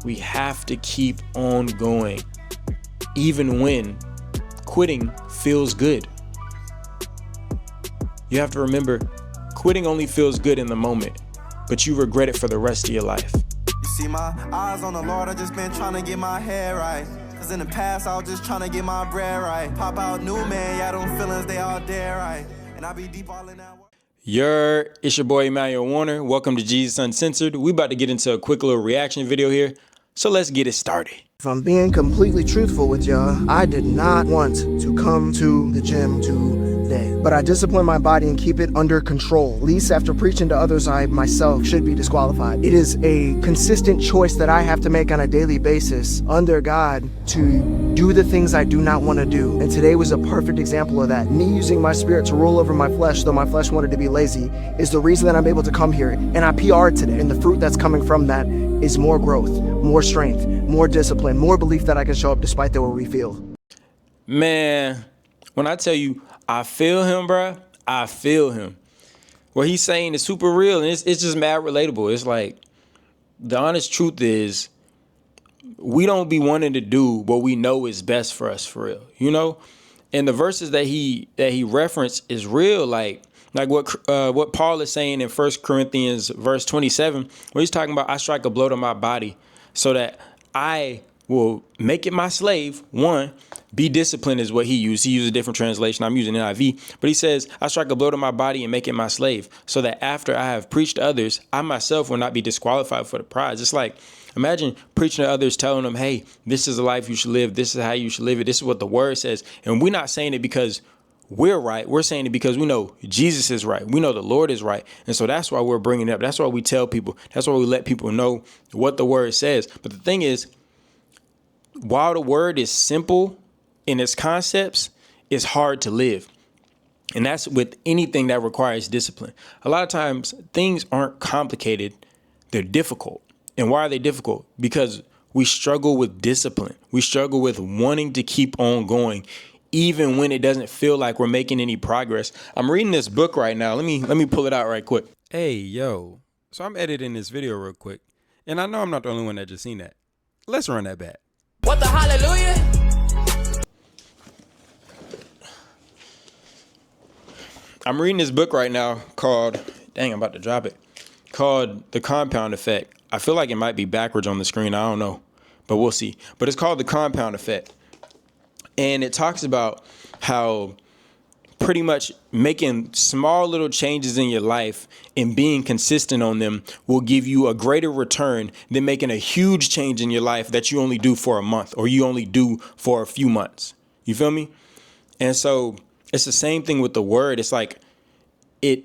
We have to keep on going, even when quitting feels good. You have to remember, quitting only feels good in the moment, but you regret it for the rest of your life. You see my eyes on the Lord, I just been trying to get my hair right. Cause in the past, I was just trying to get my bread right. Pop out new man, yeah, them feelings, they all dead right. And I be deep all in that work. It's your boy Emmanuel Warner. Welcome to Jesus Uncensored. We about to get into a quick little reaction video here. So let's get it started. If I'm being completely truthful with y'all, I did not want to come to the gym today, but I discipline my body and keep it under control. At least after preaching to others, I myself should be disqualified. It is a consistent choice that I have to make on a daily basis under God to do the things I do not want to do. And today was a perfect example of that. Me using my spirit to rule over my flesh, though my flesh wanted to be lazy, is the reason that I'm able to come here. And I PR'd today. And the fruit that's coming from that is more growth, more strength, more discipline, more belief that I can show up despite the way we feel. Man, when I tell you, I feel him, bruh. I feel him. What he's saying is super real, and it's just mad relatable. It's like, the honest truth is, we don't be wanting to do what we know is best for us, for real, you know? And the verses that he referenced is real, like what Paul is saying in 1 Corinthians verse 27, where he's talking about, I strike a blow to my body so that I will make it my slave. One, be disciplined is what he used. He used a different translation. I'm using NIV. But he says, I strike a blow to my body and make it my slave so that after I have preached to others, I myself will not be disqualified for the prize. It's like, imagine preaching to others, telling them, hey, this is the life you should live. This is how you should live it. This is what the word says. And we're not saying it because we're right. We're saying it because we know Jesus is right. We know the Lord is right. And so that's why we're bringing it up. That's why we tell people. That's why we let people know what the word says. But the thing is, while the word is simple in its concepts, it's hard to live. And that's with anything that requires discipline. A lot of times things aren't complicated. They're difficult. And why are they difficult? Because we struggle with discipline. We struggle with wanting to keep on going, even when it doesn't feel like we're making any progress. I'm reading this book right now. Let me pull it out right quick. Hey, yo. So I'm editing this video real quick. And I know I'm not the only one that just seen that. Let's run that back. What the hallelujah? I'm reading this book right now called, dang, I'm about to drop it, called The Compound Effect. I feel like it might be backwards on the screen. I don't know, but we'll see. But it's called The Compound Effect. And it talks about how pretty much making small little changes in your life and being consistent on them will give you a greater return than making a huge change in your life that you only do for a month or you only do for a few months. You feel me? And so it's the same thing with the word. It's like it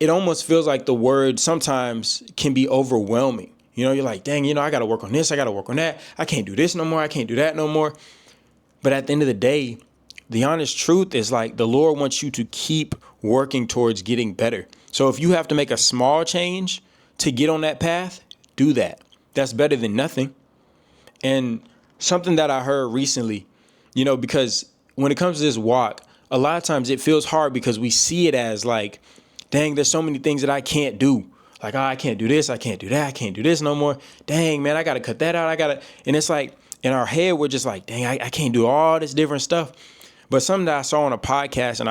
almost feels like the word sometimes can be overwhelming. You know, you're like, dang, I got to work on this. I got to work on that. I can't do this no more. I can't do that no more. But at the end of the day, the honest truth is like the Lord wants you to keep working towards getting better. So if you have to make a small change to get on that path, do that. That's better than nothing. And something that I heard recently, because when it comes to this walk, a lot of times it feels hard because we see it as like, dang, there's so many things that I can't do. Like, I can't do this. I can't do that. I can't do this no more. Dang, man, I got to cut that out. And it's like in our head, we're just like, dang, I can't do all this different stuff. But something that I saw on a podcast, and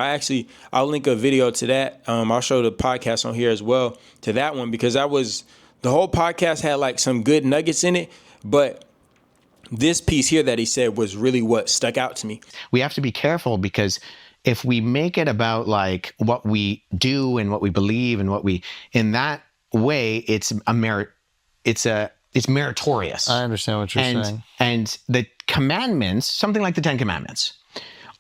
I'll link a video to that. I'll show the podcast on here as well to that one, because the whole podcast had like some good nuggets in it. But this piece here that he said was really what stuck out to me. We have to be careful, because if we make it about like what we do and what we believe and in that way, it's meritorious. I understand what you're saying. And the commandments, something like the 10 Commandments,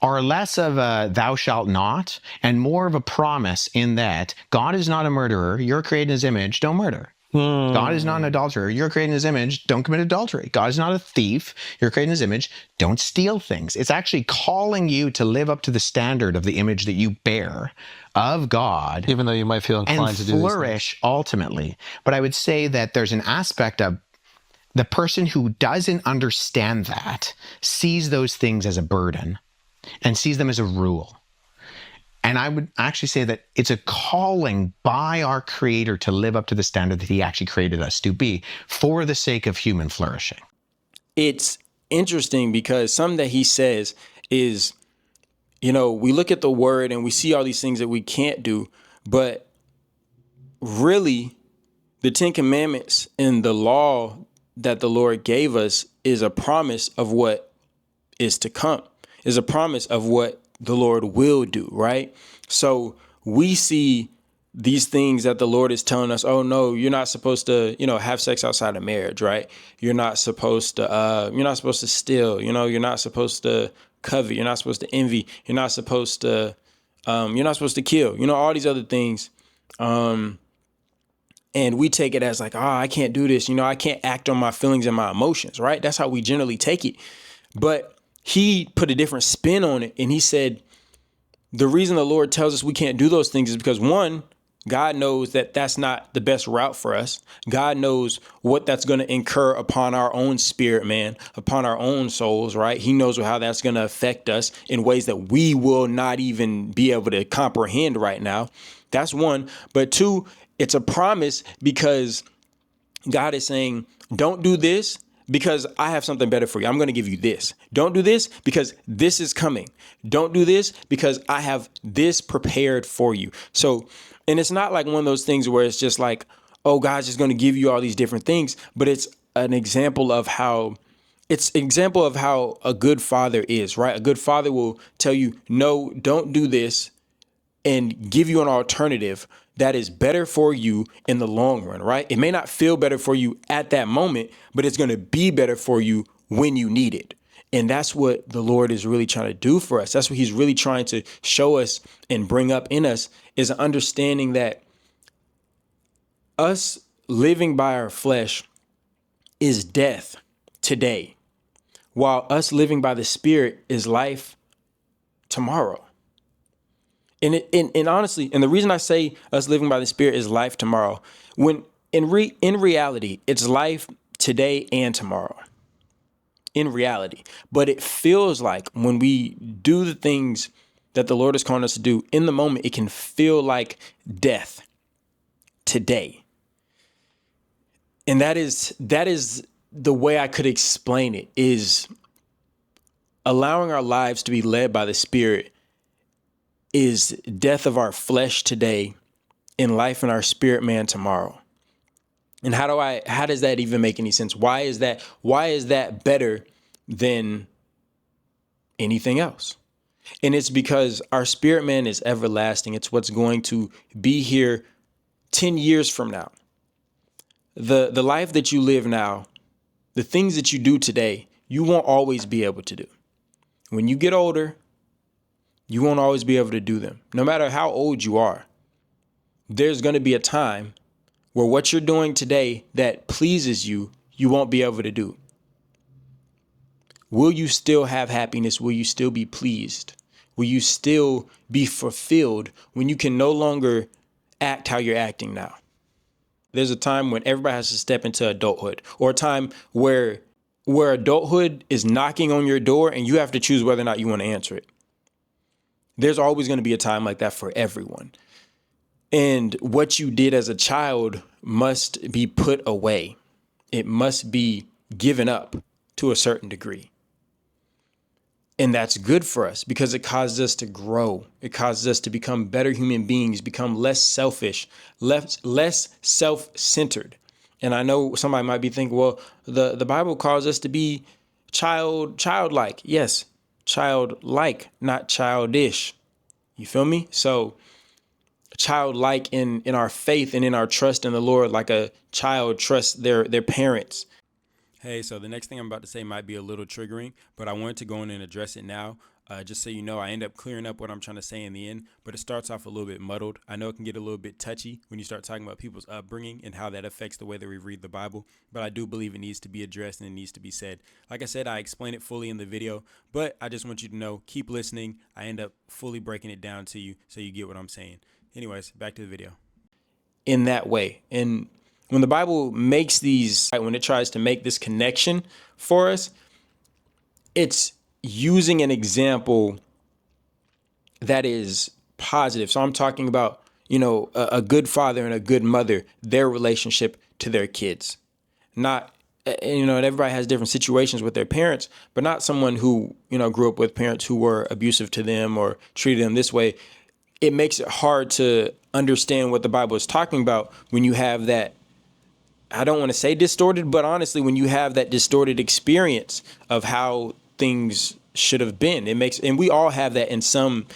are less of a thou shalt not and more of a promise in that God is not a murderer. You're created in his image. Don't murder. God is not an adulterer. You're created in his image. Don't commit adultery. God is not a thief. You're created in his image. Don't steal things. It's actually calling you to live up to the standard of the image that you bear of God. Even though you might feel inclined to do and flourish ultimately. But I would say that there's an aspect of the person who doesn't understand that sees those things as a burden and sees them as a rule. And I would actually say that it's a calling by our Creator to live up to the standard that he actually created us to be for the sake of human flourishing. it's interesting because something that he says is, we look at the word and we see all these things that we can't do, but really the 10 Commandments and the law that the Lord gave us is a promise of what is to come, is a promise of what the Lord will do, right? So we see these things that the Lord is telling us, oh no, you're not supposed to, have sex outside of marriage, right? You're not supposed to steal, you're not supposed to covet, you're not supposed to envy, you're not supposed to kill, all these other things. And we take it as like, I can't do this. I can't act on my feelings and my emotions, right? That's how we generally take it. But he put a different spin on it. And he said, the reason the Lord tells us we can't do those things is because, one, God knows that that's not the best route for us. God knows what that's going to incur upon our own spirit, man, upon our own souls, right? He knows how that's going to affect us in ways that we will not even be able to comprehend right now. That's one. But two, it's a promise because God is saying, don't do this because I have something better for you. I'm going to give you this. Don't do this because this is coming. Don't do this because I have this prepared for you. So, and it's not like one of those things where it's just like, oh, God's just going to give you all these different things, but it's an example of how a good father is, right? A good father will tell you, no, don't do this, and give you an alternative that is better for you in the long run, right? It may not feel better for you at that moment, but it's going to be better for you when you need it. And that's what the Lord is really trying to do for us. That's what he's really trying to show us and bring up in us, is an understanding that us living by our flesh is death today, while us living by the Spirit is life tomorrow. And honestly, and the reason I say us living by the Spirit is life tomorrow, when in reality, it's life today and tomorrow. In reality. But it feels like when we do the things that the Lord is calling us to do, in the moment, it can feel like death today. And that is the way I could explain it, is allowing our lives to be led by the Spirit is death of our flesh today and life in our spirit man tomorrow. And how does that even make any sense? Why is that better than anything else? And it's because our spirit man is everlasting. It's what's going to be here 10 years from now. The life that you live now, the things that you do today, you won't always be able to do. When you get older, you won't always be able to do them. No matter how old you are, there's going to be a time where what you're doing today that pleases you, you won't be able to do. Will you still have happiness? Will you still be pleased? Will you still be fulfilled when you can no longer act how you're acting now? There's a time when everybody has to step into adulthood, or a time where adulthood is knocking on your door and you have to choose whether or not you want to answer it. There's always going to be a time like that for everyone. And what you did as a child must be put away. It must be given up to a certain degree. And that's good for us because it causes us to grow. It causes us to become better human beings, become less selfish, less self-centered. And I know somebody might be thinking, well, the Bible calls us to be childlike. Yes, childlike, not childish. You feel me? So childlike in our faith and in our trust in the Lord, like a child trusts their parents. Hey, so the next thing I'm about to say might be a little triggering, but I wanted to go in and address it now. Just so you know, I end up clearing up what I'm trying to say in the end, but it starts off a little bit muddled. I know it can get a little bit touchy when you start talking about people's upbringing and how that affects the way that we read the Bible, but I do believe it needs to be addressed and it needs to be said. Like I said, I explain it fully in the video, but I just want you to know, keep listening. I end up fully breaking it down to you so you get what I'm saying. Anyways, back to the video. In that way, and when the Bible makes when it tries to make this connection for us, it's using an example that is positive. So I'm talking about, a good father and a good mother, their relationship to their kids, not everybody has different situations with their parents, but not someone who, grew up with parents who were abusive to them or treated them this way. It makes it hard to understand what the Bible is talking about when you have that, I don't want to say distorted, but honestly, when you have that distorted experience of how things should have been. And we all have that in some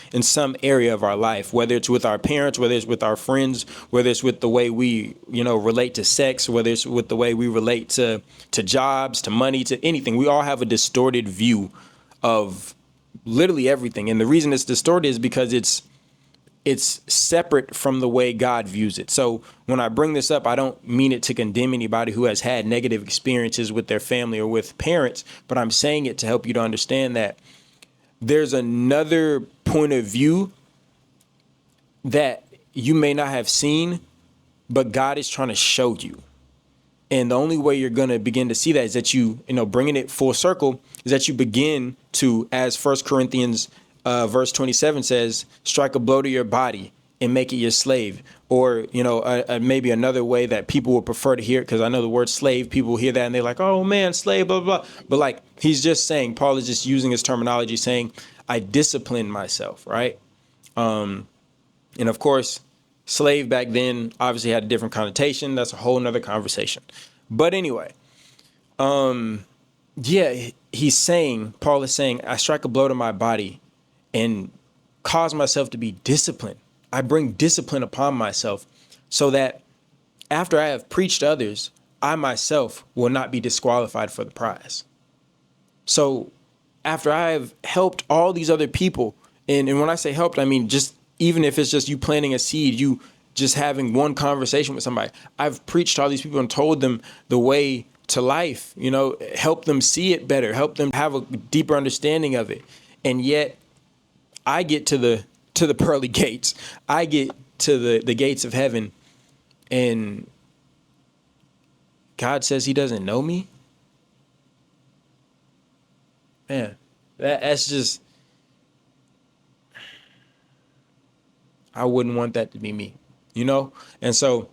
area of our life, whether it's with our parents, whether it's with our friends, whether it's with the way we, relate to sex, whether it's with the way we relate to jobs, to money, to anything. We all have a distorted view of literally everything. And the reason it's distorted is because it's separate from the way God views it. So when I bring this up, I don't mean it to condemn anybody who has had negative experiences with their family or with parents, but I'm saying it to help you to understand that there's another point of view that you may not have seen, but God is trying to show you. And the only way you're going to begin to see that is that bringing it full circle, is that you begin to, as 1 Corinthians verse 27 says, strike a blow to your body and make it your slave. Or, maybe another way that people would prefer to hear it, because I know the word slave, people hear that and they're like, oh man, slave, blah, blah, blah. But he's just saying, Paul is just using his terminology saying, I discipline myself, right? And of course, slave back then obviously had a different connotation. That's a whole nother conversation. But anyway, Paul is saying, I strike a blow to my body and cause myself to be disciplined. I bring discipline upon myself so that after I have preached to others, I myself will not be disqualified for the prize. So after I have helped all these other people, and when I say helped, I mean just even if it's just you planting a seed, you just having one conversation with somebody. I've preached to all these people and told them the way to life, help them see it better, help them have a deeper understanding of it. And yet I get to the pearly gates. I get to the gates of heaven, and God says he doesn't know me. Man, that's just, I wouldn't want that to be me, And so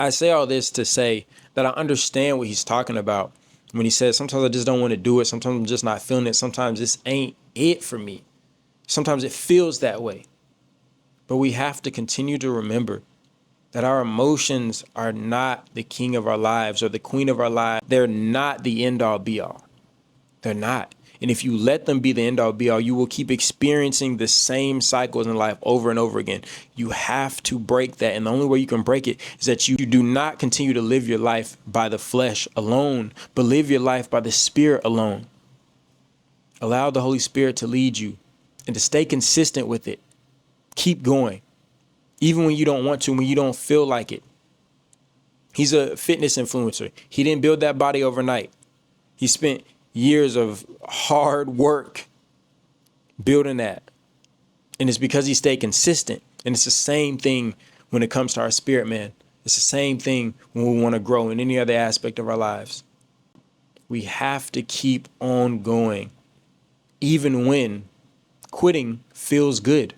I say all this to say that I understand what he's talking about when he says, sometimes I just don't want to do it. Sometimes I'm just not feeling it. Sometimes this ain't it for me. Sometimes it feels that way. But we have to continue to remember that our emotions are not the king of our lives or the queen of our lives. They're not the end all be all. They're not. And if you let them be the end all be all, you will keep experiencing the same cycles in life over and over again. You have to break that. And the only way you can break it is that you do not continue to live your life by the flesh alone, but live your life by the Spirit alone. Allow the Holy Spirit to lead you and to stay consistent with it. Keep going. Even when you don't want to, when you don't feel like it. He's a fitness influencer. He didn't build that body overnight. He spent years of hard work building that. And it's because he stayed consistent. And it's the same thing when it comes to our spirit, man. It's the same thing when we want to grow in any other aspect of our lives. We have to keep on going, even when quitting feels good.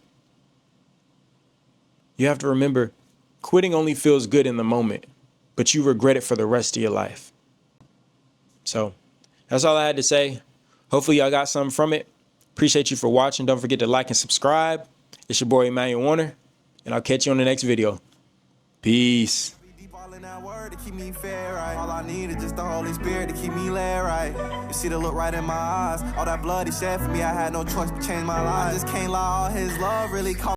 You have to remember, quitting only feels good in the moment, but you regret it for the rest of your life. So that's all I had to say. Hopefully y'all got something from it. Appreciate you for watching. Don't forget to like and subscribe. It's your boy, Emmanuel Warner, and I'll catch you on the next video. Peace. That word to keep me fair, right? All I need is just the Holy Spirit to keep me led, right? You see the look right in my eyes. All that blood he shed for me, I had no choice to change my life. I just can't lie, all his love really caught